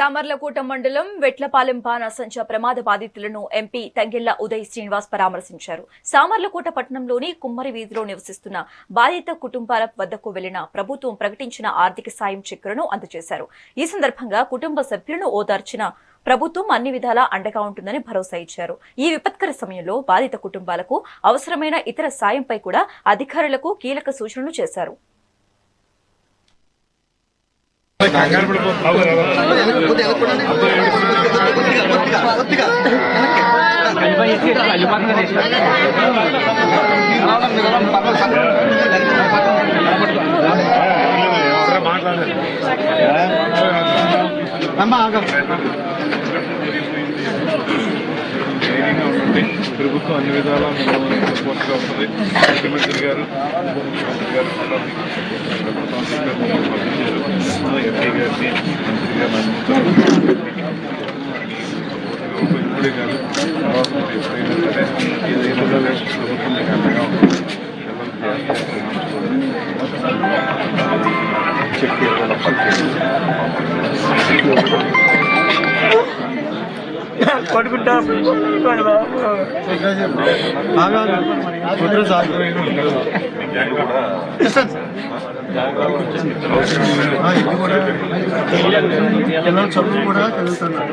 సామర్లకోట మండలం వెట్లపాలెం బాణాసంచ ప్రమాద బాధితులను ఎంపీ తంగెళ్ల ఉదయ్ శ్రీనివాస్ పరామర్శించారు. సామర్లకోట పట్టణంలోని కుమ్మరి వీధిలో నివసిస్తున్న బాధిత కుటుంబాల వద్దకు వెళ్లిన ప్రభుత్వం ప్రకటించిన ఆర్థిక సాయం చెక్కులను అందజేశారు. ఈ సందర్భంగా కుటుంబ సభ్యులను ఓదార్చిన ప్రభుత్వం అన్ని విధాలా అండగా ఉంటుందని భరోసా ఇచ్చారు. ఈ విపత్కర సమయంలో బాధిత కుటుంబాలకు అవసరమైన ఇతర సాయంపై కూడా అధికారులకు కీలక సూచనలు చేశారు. ప్రభుత్వం అన్ని విధాలా సపోర్ట్గా ఉంటుంది. ముఖ్యమంత్రి గారు ముఖ్యమంత్రి గారు ఎంపీ గారిని మంత్రి గారిని ఇప్పుడే కాదు తర్వాత ఎప్పుడైనా సరే ఏదైనా ప్రభుత్వం మీకు అండగా ఉంటుంది. చెక్ పడుకుంటా చదువు కూడా చదువుతున్నారు.